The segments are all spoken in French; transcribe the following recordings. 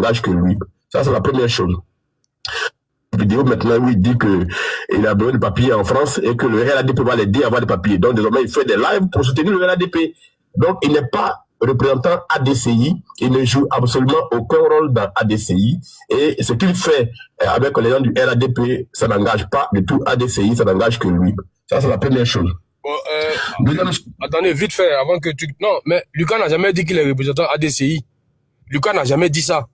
n'engage que lui. Ça, c'est la première chose. Vidéo maintenant où il dit qu'il a besoin de papiers en France et que le RADP va l'aider à avoir des papiers. Donc désormais, il fait des lives pour soutenir le RADP. Donc il n'est pas représentant ADCI, il ne joue absolument aucun rôle dans ADCI et ce qu'il fait avec les gens du RADP, ça n'engage pas du tout ADCI, ça n'engage que lui. Ça, c'est la première chose. Bon, attendez, vite fait, avant que tu... Non, mais Lucas n'a jamais dit qu'il est représentant ADCI. Lucas n'a jamais dit ça.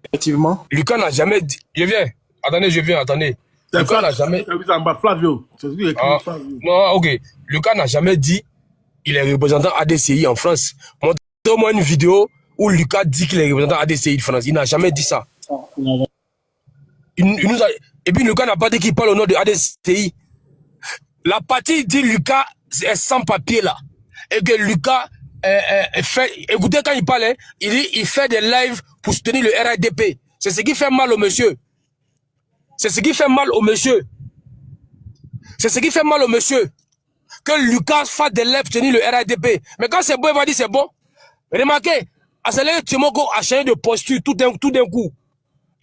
Effectivement. Lucas n'a jamais dit... Je viens. Attendez, je viens, attendez. Lucas n'a jamais... Flavio. Non, ok. Lucas n'a jamais dit qu'il est représentant ADCI en France. Montrez-moi une vidéo où Lucas dit qu'il est représentant ADCI de France. Il n'a jamais dit ça. Il nous a... Et puis Lucas n'a pas dit qu'il parle au nom de ADCI. La partie dit Lucas est sans papier là. Et que Lucas fait... Écoutez quand il parle, hein, il dit il fait des lives pour soutenir le RADP. C'est ce qui fait mal au monsieur. C'est ce qui fait mal au monsieur. C'est ce qui fait mal au monsieur. Que Lucas fasse des lives pour soutenir le RADP. Mais quand c'est bon, il va dire c'est bon. Remarquez, Assalé Tchemoko a changé de posture tout d'un coup.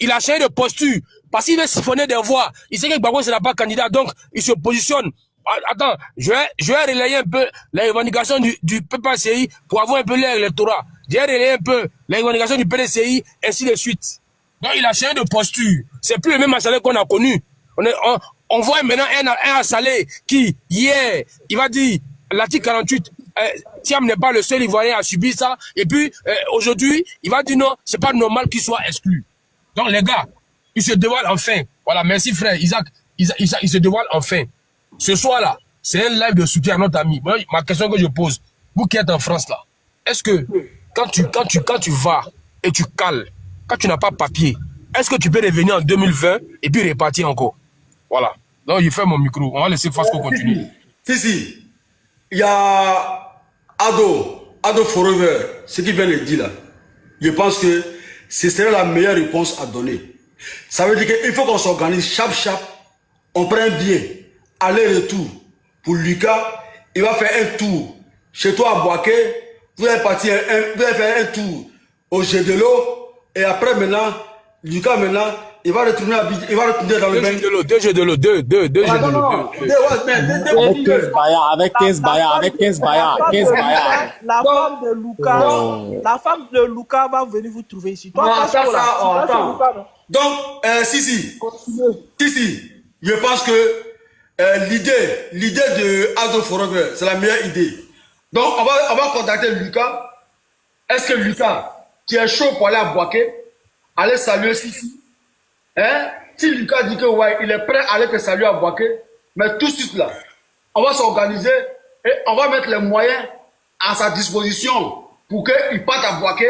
Il a changé de posture parce qu'il veut siphonner des voix. Il sait que Gbagbo ne sera pas candidat, donc il se positionne. Attends, je vais relayer un peu les revendications du PPCI pour avoir un peu l'électorat. Je vais relayer un peu les revendications du PDCI, ainsi de suite. Donc il a changé de posture. C'est plus le même Assalé qu'on a connu. On voit maintenant un Assalé qui, hier, il va dire, l'article 48, Thiam n'est pas le seul Ivoirien à subir ça. Et puis, aujourd'hui, il va dire non, c'est pas normal qu'il soit exclu. Donc les gars, il se dévoile enfin. Voilà, merci frère Isaac. Il se dévoile enfin. Ce soir-là, c'est un live de soutien à notre ami. Moi, ma question que je pose, vous qui êtes en France là, est-ce que quand tu vas et tu cales, quand tu n'as pas papier, est-ce que tu peux revenir en 2020 et puis repartir encore? Voilà. Donc, je fais mon micro. On va laisser Fasco continuer. Si. Il y a Ado Forever, ce qu'il vient de dire là. Je pense que ce serait la meilleure réponse à donner. Ça veut dire qu'il faut qu'on s'organise chap. On prend un billet, aller-retour. Pour Lucas, il va faire un tour. Chez toi à Boaké, vous allez faire un tour au jet de l'eau. Et après maintenant, Lucas maintenant, il va retourner dans le bain. Deux jeux de l'eau. Avec 15 baillards. La femme de Lucas va venir vous trouver ici. Toi, donc, si. Je pense que l'idée de Ado Forever, c'est la meilleure idée. Donc, on va contacter Lucas. Est-ce que Lucas, tu es chaud pour aller à Boaké, aller saluer Sisi? Hein? Si Lucas dit que ouais, il est prêt à aller te saluer à Boaké, mais tout de suite là, on va s'organiser et on va mettre les moyens à sa disposition pour qu'il parte à Boaké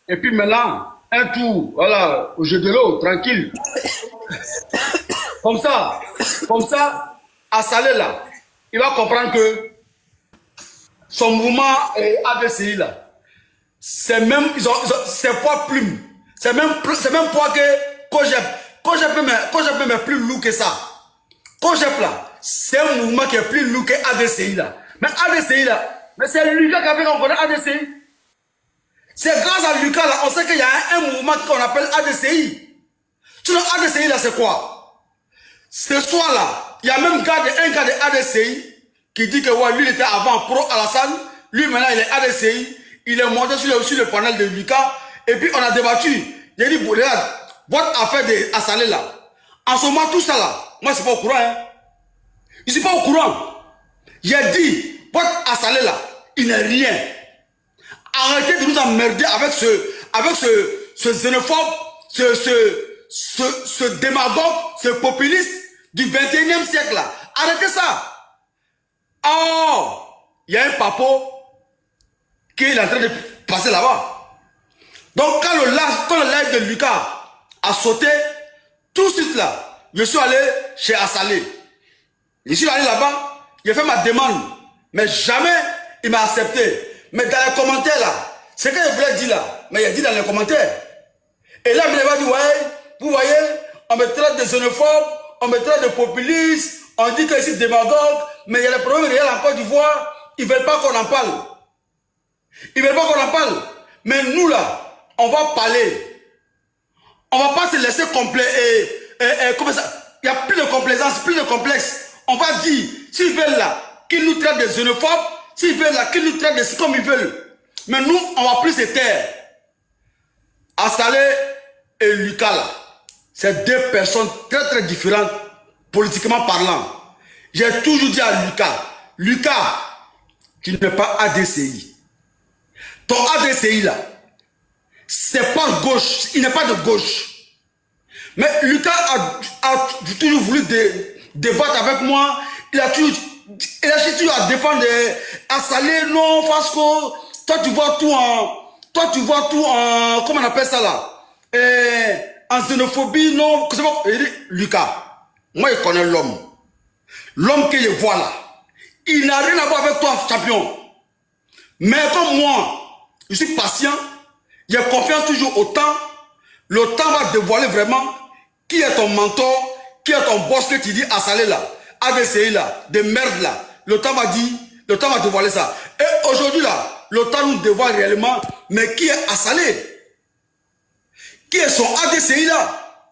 et puis maintenant, un tour, voilà, au jeu de l'eau, tranquille. Comme ça, à Salé là, il va comprendre que son mouvement ADCI là, c'est même, c'est poids plume. C'est même poids que Kojep. Kojep est plus lourd que ça. Kojep là, c'est un mouvement qui est plus lourd que ADCI là. Mais ADCI là, mais c'est Lucas qui a fait qu'on connaît ADCI. C'est grâce à Lucas là, on sait qu'il y a un mouvement qu'on appelle ADCI. Sinon ADCI là, c'est quoi? Ce soir là, il y a même un gars de ADCI qui dit que ouais, lui il était avant pro Alassane, lui maintenant il est ADCI. Il est monté sur le panel de Lucas. Et puis on a débattu. J'ai dit, regarde, votre affaire de Assalé là. En ce moment, tout ça là, moi je suis pas au courant. Hein. Je suis pas au courant. J'ai dit, votre Assalé là, il n'est rien. Arrêtez de nous emmerder avec ce xénophobe, ce démagogue, ce populiste du 21e siècle là. Arrêtez ça. Oh, il y a un papo qui est en train de passer là-bas. Donc quand le live de Lucas a sauté, tout de suite là, je suis allé chez Assalé. Je suis allé là-bas, j'ai fait ma demande, mais jamais il m'a accepté. Mais dans les commentaires là, c'est ce que je voulais dire là, mais il a dit dans les commentaires. Et là, il m'a dit, ouais, vous voyez, on me traite de xénophobe, on me traite de populiste, on dit que je suis démagogue, mais il y a des problèmes réels en Côte d'Ivoire, ils ne veulent pas qu'on en parle. Ils ne veulent pas qu'on en parle. Mais nous là, on va parler. On ne va pas se laisser comment ça? Il n'y a plus de complaisance, plus de complexe. On va dire, s'ils veulent là, qu'ils nous traitent de xénophobes, s'ils veulent là, qu'ils nous traitent de comme ils veulent. Mais nous, on va plus se taire. Assalé et Lucas là, c'est deux personnes très très différentes, politiquement parlant. J'ai toujours dit à Lucas, tu n'es pas ADCI. Ton ADCI là, c'est pas gauche, il n'est pas de gauche. Mais Lucas a toujours voulu débattre avec moi. Il a toujours à défendre Assalé, non, Fasco. Toi tu vois tout en comment on appelle ça là? En xénophobie, non. Lucas, moi je connais l'homme. L'homme que je vois là, il n'a rien à voir avec toi, champion. Mais comme moi, je suis patient, j'ai confiance toujours au temps. Le temps va dévoiler vraiment qui est ton mentor, qui est ton boss que tu dis Assalé là, ADCI là, de merde là. Le temps va dévoiler ça. Et aujourd'hui là, le temps nous dévoile réellement, mais qui est Assalé? Qui est son ADCI là?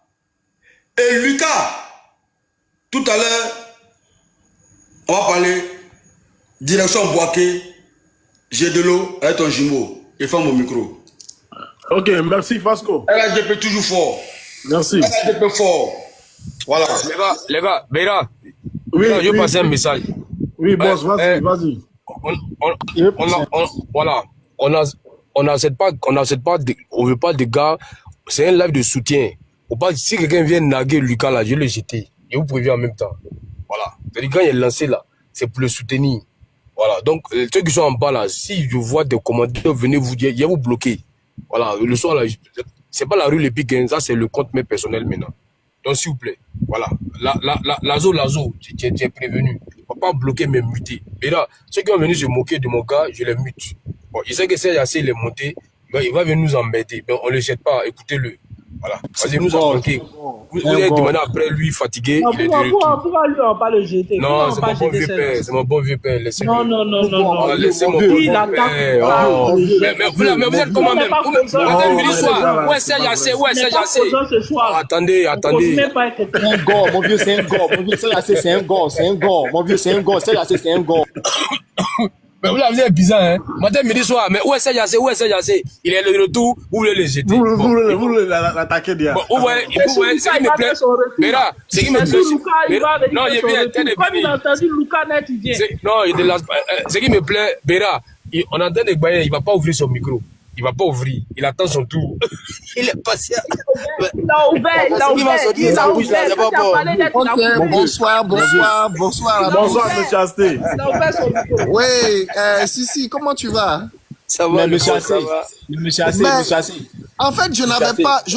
Et Lucas, tout à l'heure, on va parler direction Boaké, j'ai de l'eau avec ton jumeau. Je ferme mon micro. Ok, merci Fasco. LHDP toujours fort. Merci. LHDP fort. Voilà. Les gars, Beira, Oui, je vais passer un message. Oui, boss, vas-y. Voilà, on n'accepte pas, on veut pas de gars, c'est un live de soutien. Faut pas, si quelqu'un vient naguer Lucas là, je vais le jeter. Et vous préviens en même temps. Voilà. C'est-à-dire quand il est lancé là, c'est pour le soutenir. Voilà. Donc, ceux qui sont en bas là, si je vois des commentaires, venez vous dire, il y a vous bloquer. Voilà. Le soir là, c'est pas la rue Lépic, hein, ça c'est le compte mais personnel maintenant. Donc, s'il vous plaît, voilà. Lazo, tu es prévenu. On va pas bloquer, mais muter. Et là, ceux qui ont venu se moquer de mon gars, je les mute. Bon, il sait que c'est assez, il est monté. Il va venir nous embêter. Mais on ne le jette pas, écoutez-le. Voilà. Vas-y, nous a manqué. Vous avez demandé après lui, fatigué. Non, il est de retour. pourquoi lui, on va pas le jeter? Non, c'est mon bon vieux père. C'est mon bon vieux père. Laissez-le. Non. Laissez mon bon vieux père. Oh. Mais vous êtes comment même? Vous êtes venu soir. Où est Serge Assé? Où est Serge Assé? Attendez. C'est un gars, mon vieux, c'est un gars. Mon vieux, Serge Assé, c'est un gars. Mon vieux, c'est un gars. Serge Assé, c'est un gars. Mais vous l'avez bizarre, hein? Matin, midi, soir. Mais où est Serge Assé? Il est de retour. Vous voulez le jeter? Vous voulez l'attaquer déjà. Bon, vous voyez, ce qui me plaît. Mais là, ce qui me plaît. Non, il vient. Comme il a entendu Lucas net, il vient. Non, ce qui me plaît, Béra, on entend des bails, il ne va pas ouvrir son micro. Il ne va pas ouvrir. Il attend son tour. Il est patient. Il a ouvert. Bonsoir, monsieur Asté. Oui, si, comment tu vas? Ça va, monsieur Assé. En fait, je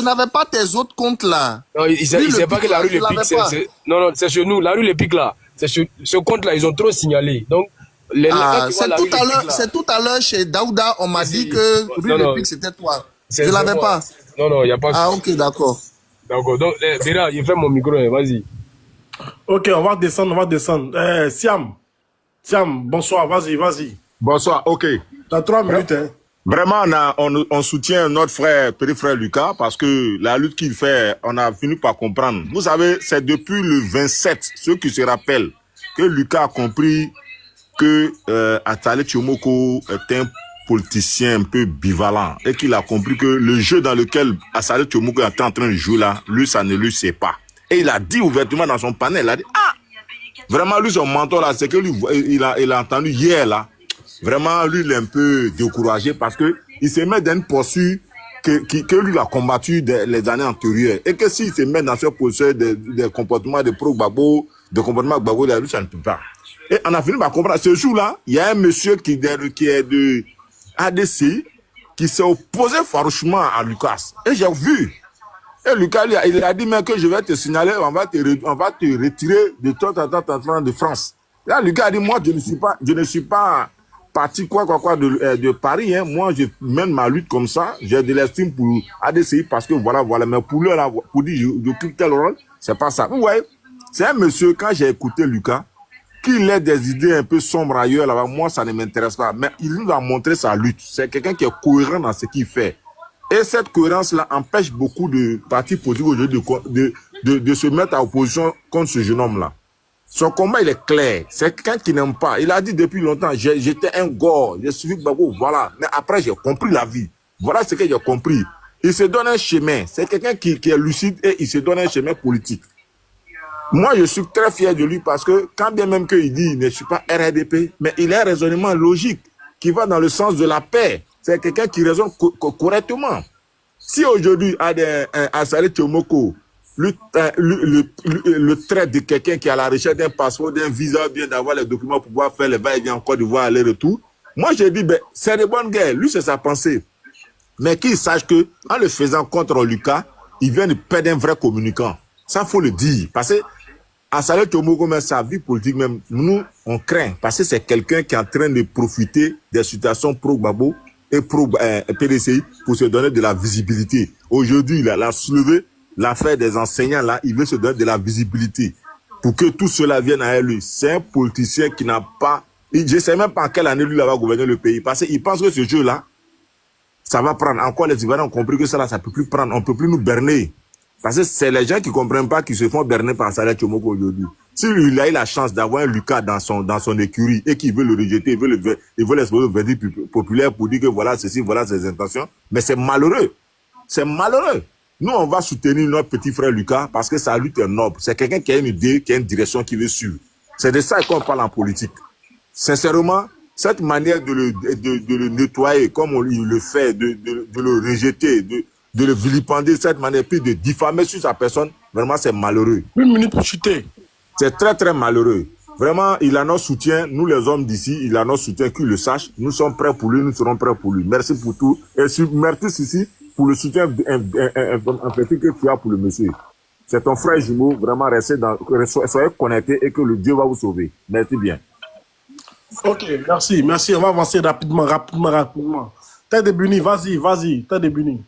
n'avais pas tes autres comptes là. Non, il ne sait pas que la rue Lépic, non, c'est chez nous. La rue Lépic là, c'est ce compte là, ils ont trop signalé. Donc, c'est tout à l'heure chez Daouda, on m'a dit que rue Lépic c'était toi. Je ne l'avais pas. Non, il n'y a pas. Ah, ok, d'accord. D'accord, donc, Béra, il fait mon micro, vas-y. Ok, on va descendre. Siam, bonsoir, vas-y. Bonsoir, ok. T'as 3 minutes, hein. Vraiment, on soutient notre petit frère Lucas parce que la lutte qu'il fait, on a fini par comprendre. Vous savez, c'est depuis le 27, ceux qui se rappellent, que Lucas a compris que Assalé Tchiomoko est un politicien un peu bivalent et qu'il a compris que le jeu dans lequel Assalé Tchiomoko est en train de jouer là, lui, ça ne lui sait pas. Et il a dit ouvertement dans son panel, il a dit, vraiment, lui, son mentor là, c'est que lui, il a entendu hier là, vraiment, lui, il est un peu découragé parce que il se met dans une posture que lui a combattu les années antérieures. Et que s'il se met dans ce posture des comportements de pro-Gbagbo, de comportements Gbagbo, lui, ça ne peut pas. Et on a fini par comprendre. Ce jour-là, il y a un monsieur qui est de ADC, qui s'est opposé farouchement à Lucas. Et j'ai vu. Et Lucas, il a dit, mais que je vais te signaler, on va te retirer de ton de France. Là, Lucas a dit, moi, je ne suis pas parti de Paris, hein. Moi, je mène ma lutte comme ça. J'ai de l'estime pour ADCI parce que voilà. Mais pour lui, là, pour dire, je quitte tel rôle, c'est pas ça. Vous voyez, c'est un monsieur, quand j'ai écouté Lucas, qu'il ait des idées un peu sombres ailleurs là-bas, moi, ça ne m'intéresse pas. Mais il nous a montré sa lutte. C'est quelqu'un qui est cohérent dans ce qu'il fait. Et cette cohérence-là empêche beaucoup de partis politiques aujourd'hui de se mettre à opposition contre ce jeune homme-là. Son combat, il est clair. C'est quelqu'un qui n'aime pas. Il a dit depuis longtemps, j'étais un gore, j'ai suivi Gbagbo, voilà. Mais après, j'ai compris la vie. Voilà ce que j'ai compris. Il se donne un chemin. C'est quelqu'un qui est lucide et il se donne un chemin politique. Moi, je suis très fier de lui parce que quand bien même qu'il dit, il ne suis pas RDP, mais il a un raisonnement logique qui va dans le sens de la paix. C'est quelqu'un qui raisonne correctement. Si aujourd'hui, à Salé Tchomoko, le trait de quelqu'un qui a la recherche d'un passeport, d'un visa, bien d'avoir les documents pour pouvoir faire les va-et-vient en Côte d'Ivoire, aller-retour, moi, j'ai dit, ben, c'est de bonne guerre. Lui, c'est sa pensée. Mais qu'il sache que, en le faisant contre Lucas, il vient de perdre un vrai communicant. Ça, faut le dire. Parce que, à Salé Tchomoko, même sa vie politique, même, nous, on craint. Parce que c'est quelqu'un qui est en train de profiter des situations pro-Gbagbo et pro-PDCI pour se donner de la visibilité. Aujourd'hui, il a soulevé l'affaire des enseignants, là, il veut se donner de la visibilité pour que tout cela vienne à lui. C'est un politicien qui n'a pas... Je ne sais même pas en quelle année lui va gouverner le pays. Parce qu'il pense que ce jeu-là, ça va prendre. Encore les Ivoiriens ont compris que ça ne peut plus prendre. On ne peut plus nous berner. Parce que c'est les gens qui ne comprennent pas qui se font berner par Salé Tchomoko aujourd'hui. Si il a eu la chance d'avoir un Lucas dans son écurie et qu'il veut le rejeter, il veut l'exposer au verdict populaire pour dire que voilà ceci, voilà ses intentions. Mais c'est malheureux. C'est malheureux. Nous, on va soutenir notre petit frère Lucas parce que sa lutte est noble. C'est quelqu'un qui a une idée, qui a une direction qu'il veut suivre. C'est de ça qu'on parle en politique. Sincèrement, cette manière de le nettoyer, comme il le fait, de le rejeter, de le vilipender, cette manière, puis de diffamer sur sa personne, vraiment, c'est malheureux. Une minute pour chuter. C'est très, très malheureux. Vraiment, il a notre soutien. Nous, les hommes d'ici, il a notre soutien, qu'il le sache. Nous sommes prêts pour lui, nous serons prêts pour lui. Merci pour tout. Et merci ici pour le soutien emphatique que tu as pour le monsieur. C'est ton frère jumeau, vraiment, soyez connectés et que le Dieu va vous sauver. Merci bien. Ok, merci. On va avancer rapidement. Tête de Buni, vas-y, Tête de Buni.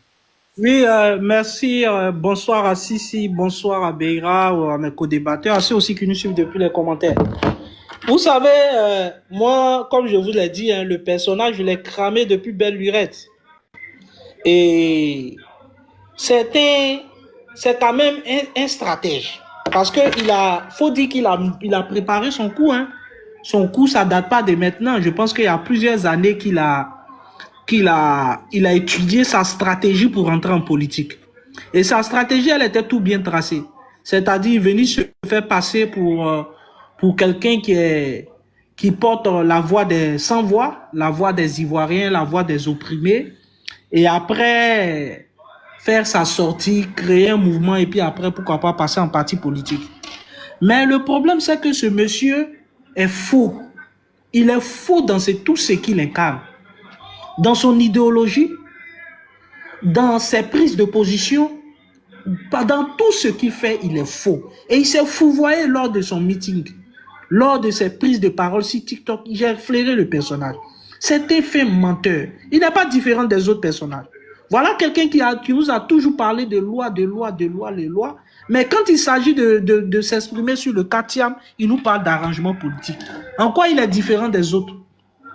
Oui, merci. Bonsoir à Sissi, bonsoir à Beira, à mes co-débatteurs, à ceux aussi qui nous suivent depuis les commentaires. Vous savez, moi, comme je vous l'ai dit, hein, le personnage, je l'ai cramé depuis belle lurette. Et c'est quand même un stratège. Parce que faut dire qu'il a préparé son coup. Hein. Son coup, ça date pas de maintenant. Je pense qu'il y a plusieurs années qu'il a étudié sa stratégie pour rentrer en politique. Et sa stratégie, elle était tout bien tracée. C'est-à-dire venir se faire passer pour quelqu'un qui porte la voix des sans-voix, la voix des Ivoiriens, la voix des opprimés. Et après, faire sa sortie, créer un mouvement et puis après, pourquoi pas passer en parti politique. Mais le problème, c'est que ce monsieur est faux. Il est faux dans tout ce qu'il incarne. Dans son idéologie, dans ses prises de position, dans tout ce qu'il fait, il est faux. Et il s'est fouvoyé lors de son meeting, lors de ses prises de parole sur TikTok. J'ai flairé le personnage. C'est un fait menteur. Il n'est pas différent des autres personnages. Voilà quelqu'un qui vous a toujours parlé de loi, mais quand il s'agit de s'exprimer sur le Katiam, il nous parle d'arrangement politique. En quoi il est différent des autres?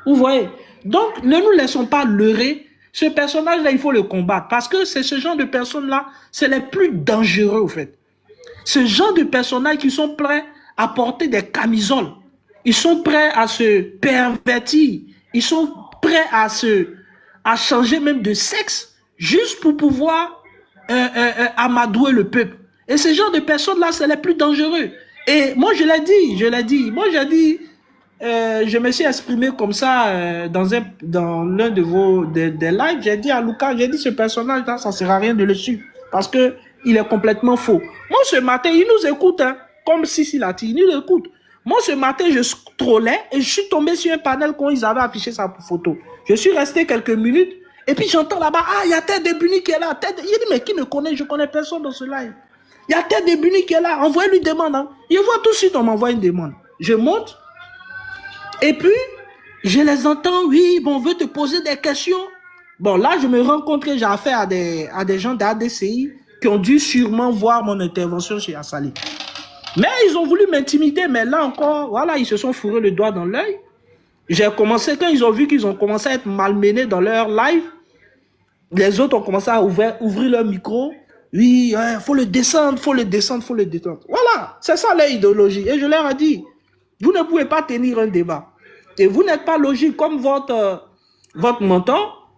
Vous voyez? Donc, ne nous laissons pas leurrer. Ce personnage-là, il faut le combattre. Parce que c'est ce genre de personnes-là, c'est les plus dangereux, au fait. Ce genre de personnages qui sont prêts à porter des camisoles. Ils sont prêts à se pervertir. Ils sont prêts à changer même de sexe, juste pour pouvoir amadouer le peuple. Et ce genre de personnes-là, c'est les plus dangereux. Et moi, je l'ai dit. Moi, j'ai dit... je me suis exprimé comme ça dans l'un de des lives. J'ai dit à Lucas, ce personnage-là, ça ne sert à rien de le suivre parce que il est complètement faux. Moi, ce matin, il nous écoute, hein, comme Sissi l'a dit, il nous écoute. Moi, ce matin, je scrollais et je suis tombé sur un panel quand ils avaient affiché sa photo. Je suis resté quelques minutes et puis j'entends là-bas, il y a Tête de Buni qui est là. Il dit, mais qui me connaît? Je connais personne dans ce live. Il y a Tête de Buni qui est là. Envoyez-lui une demande. Hein. Il voit tout de suite, on m'envoie une demande. Je monte. Et puis, je les entends, oui, bon, on veut te poser des questions. Bon, là, je me rends compte que j'ai affaire à des gens d'ADCI qui ont dû sûrement voir mon intervention chez Assali. Mais ils ont voulu m'intimider, mais là encore, voilà, ils se sont fourrés le doigt dans l'œil. J'ai commencé, quand ils ont vu qu'ils ont commencé à être malmenés dans leur live, Les autres ont commencé à ouvrir leur micro. Oui, faut le descendre, faut le descendre, faut le descendre. Voilà, c'est ça leur idéologie. Et je leur ai dit, vous ne pouvez pas tenir un débat. Et vous n'êtes pas logique comme votre mentor.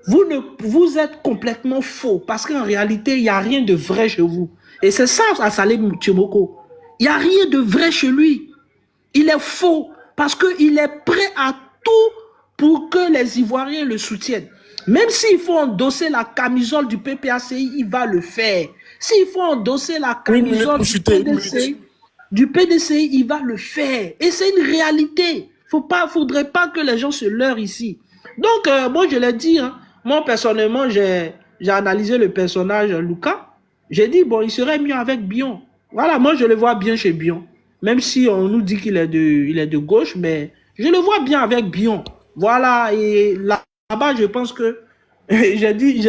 Vous êtes complètement faux. Parce qu'en réalité, il n'y a rien de vrai chez vous. Et c'est ça, Assalé Tchimoko. Il n'y a rien de vrai chez lui. Il est faux. Parce qu'il est prêt à tout pour que les Ivoiriens le soutiennent. Même s'il faut endosser la camisole du PPACI, il va le faire. S'il faut endosser la camisole du PDCI, il va le faire. Et c'est une réalité. Faudrait pas que les gens se leurrent ici. Donc, moi, je l'ai dit, hein, moi, personnellement, j'ai analysé le personnage Lucas. J'ai dit, bon, il serait mieux avec Bion. Voilà, moi, je le vois bien chez Bion. Même si on nous dit qu'il est de gauche, mais je le vois bien avec Bion. Voilà, et là-bas, je pense que j'ai dit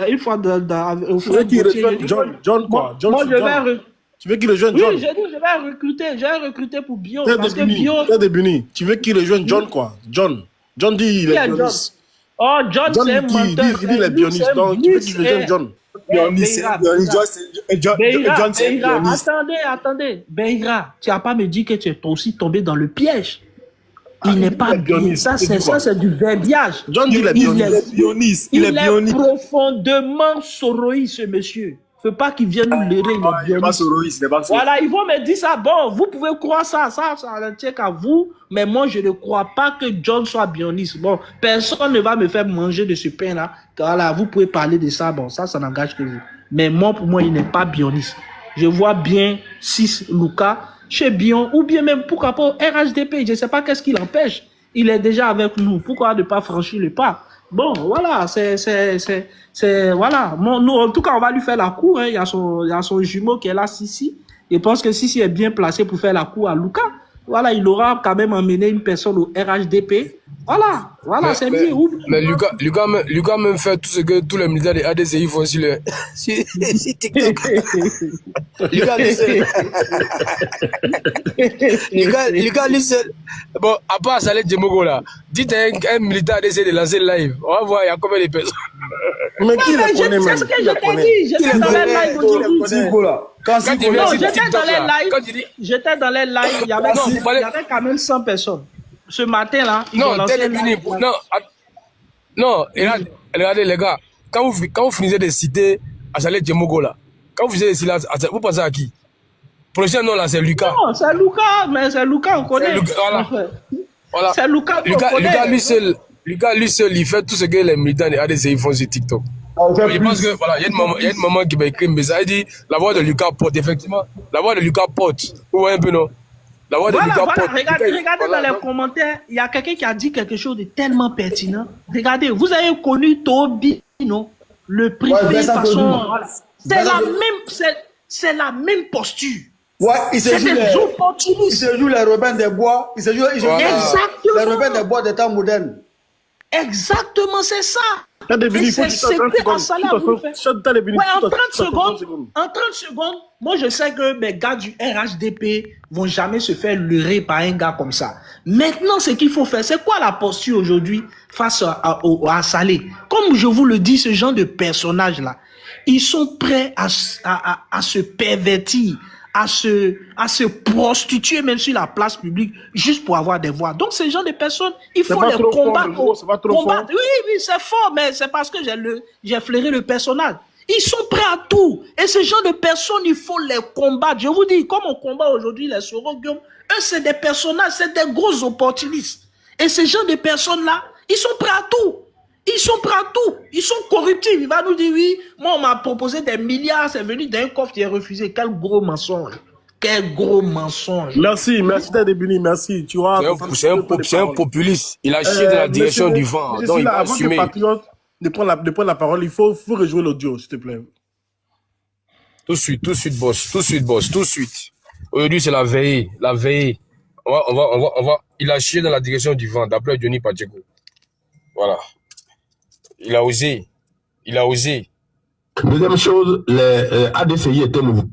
une fois au Fred John, quoi. John, moi, je vais tu veux qu'il rejoigne John? Oui, j'ai dit, je vais recruter pour Bion. Parce que Bion... Tu veux qu'il rejoigne John, quoi. John dit il est bioniste. Oh, John c'est un menteur. Il dit il est bioniste, donc tu veux qu'il rejoigne John. Attendez. Beira, tu n'as pas me dit que tu es aussi tombé dans le piège. Il n'est pas bioniste. Ça, c'est du verbiage. John dit il est bioniste. Il est profondément soroïste, ce monsieur. Il ne faut pas qu'il vienne nous lérer. Il n'est pas soroïste. Voilà, ils vont me dire ça. Bon, vous pouvez croire ça ne tient qu'à vous. Mais moi, je ne crois pas que John soit bioniste. Bon, personne ne va me faire manger de ce pain-là. Voilà, vous pouvez parler de ça. Bon, ça n'engage que vous. Mais moi, pour moi, il n'est pas bioniste. Je vois bien 6 Lucas chez Bion, ou bien même, pourquoi pas, RHDP. Je ne sais pas qu'est-ce qui l'empêche. Il est déjà avec nous. Pourquoi ne pas franchir le pas? Bon, voilà, voilà. Nous, en tout cas, on va lui faire la cour. Hein. Il y a son jumeau qui est là, Sissi. Je pense que Sissi est bien placé pour faire la cour à Lucas. Voilà, il aura quand même emmené une personne au RHDP. Voilà, c'est mieux. Mais Lucas même fait tout ce que tous les militaires de ADCI font sur TikTok. Lucas, lui seul. Bon, à part Saleh Djemogo là, dites à un militaire d'essayer de lancer le live. On va voir, il y a combien de personnes. Mais qui le connaît même? C'est ce que je t'ai dit. J'étais dans les lives aujourd'hui. J'étais dans les lives. Il y avait quand même 100 personnes. Ce matin là, non, regardez les gars, quand vous finissez de citer Assalé Djemogo là, quand vous finissez de citer, vous pensez à qui? Prochain nom là, c'est Lucas. Non, c'est Lucas, mais c'est Lucas, on connaît. Voilà. C'est Lucas qu'on connaît. Lucas, lui seul, il fait tout ce que les militants de ADCI font sur TikTok. Je pense que, voilà, il y a une maman qui m'a écrit un message, elle dit, la voix de Lucas porte, effectivement, la voix de Lucas porte. Vous voyez un peu, non? La voix de Lucas porte. Regardez dans les commentaires, il y a quelqu'un qui a dit quelque chose de tellement pertinent. Regardez, vous avez connu Toby, non? Le privé façon. C'est la même posture. Ouais, il se joue les Robins des Bois. Il se joue les Robins des Bois des temps modernes. Exactement, c'est ça. En 30 secondes, moi je sais que mes gars du RHDP vont jamais se faire leurrer par un gars comme ça. Maintenant, ce qu'il faut faire, c'est quoi la posture aujourd'hui face à Salé? Comme je vous le dis, ce genre de personnages-là, ils sont prêts à se pervertir, à se prostituer même sur la place publique juste pour avoir des voix. Donc, ces gens de personnes, il faut les combattre. Oui, c'est fort, mais c'est parce que j'ai flairé le personnage. Ils sont prêts à tout. Et ces gens de personnes, il faut les combattre. Je vous dis, comme on combat aujourd'hui les Soroguium, eux, c'est des personnages, c'est des gros opportunistes. Et ces gens de personnes-là, ils sont prêts à tout. Ils sont prêts à tout. Ils sont corruptibles. Il va nous dire, oui, moi, on m'a proposé des milliards, c'est venu d'un coffre qui est refusé. Quel gros mensonge. Quel gros mensonge. Merci, Tadebuni, merci. Tu vois, c'est un populiste. Il a chié de la direction du vent. Donc, il va assumer. Avant que Patriote ne prenne la parole, il faut rejouer l'audio, s'il te plaît. Tout de suite, boss. Aujourd'hui, c'est la veille. On va. Il a chié dans la direction du vent, d'après Johnny Pacheco. Voilà. Il a osé. Deuxième chose, les ADCI étaient mouvants.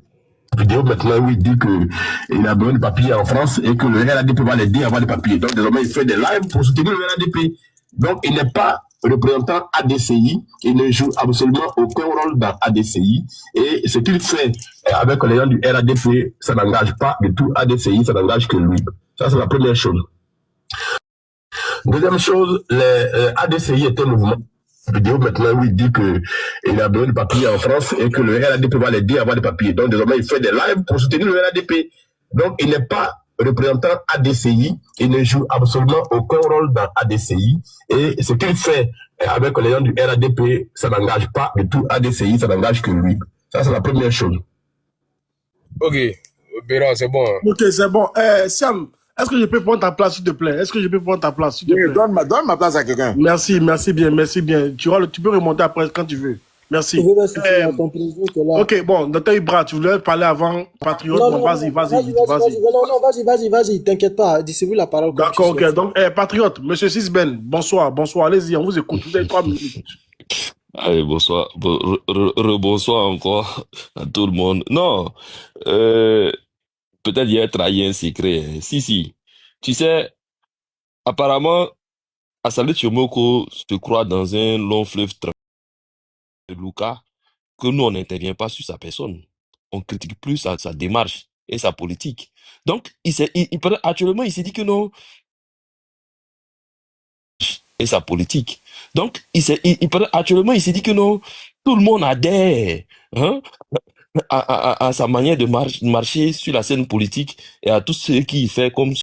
Vidéo maintenant où il dit qu'il a besoin de papiers en France et que le RADP va l'aider à avoir des papiers. Donc désormais il fait des lives pour soutenir le RADP. Donc il n'est pas représentant ADCI, il ne joue absolument aucun rôle dans ADCI. Et ce qu'il fait avec les gens du RADP, ça n'engage pas du tout ADCI, ça n'engage que lui. Ça, c'est la première chose. Deuxième chose, les ADCI est un mouvement. Vidéo maintenant où il dit qu'il a besoin de papiers en France et que le RADP va l'aider à avoir des papiers. Donc désormais, il fait des lives pour soutenir le RADP. Donc il n'est pas représentant ADCI, il ne joue absolument aucun rôle dans ADCI. Et ce qu'il fait avec les gens du RADP, ça n'engage pas du tout ADCI, ça n'engage que lui. Ça, c'est la première chose. Ok, Béran, c'est bon. Hein. Ok, c'est bon. Siam, est-ce que je peux prendre ta place, s'il te plaît? Est-ce que je peux prendre ta place, s'il te plaît? Donne ma place à quelqu'un. Merci, merci bien, merci bien. Tu peux remonter après quand tu veux. Merci. Ok, bon, Dr Ibra, tu voulais parler avant Patriote. Bon, vas-y. Vas-y, t'inquiète pas, dis-vous la parole. D'accord, ok. Donc, Patriote, monsieur Sisben, bonsoir, allez-y, on vous écoute. Vous avez 3 minutes. Allez, bonsoir. Rebonsoir encore à tout le monde. Non, peut-être il y a trahi un secret. Si. Tu sais, apparemment, Assalé Tchomoko se croit dans un long fleuve de Luka, que nous, on n'intervient pas sur sa personne. On critique plus sa démarche et sa politique. Donc, actuellement, il s'est dit que non. Et sa politique. Donc, actuellement, il s'est dit que non. Tout le monde adhère à sa manière de marcher sur la scène politique et à tout ce qu'il fait comme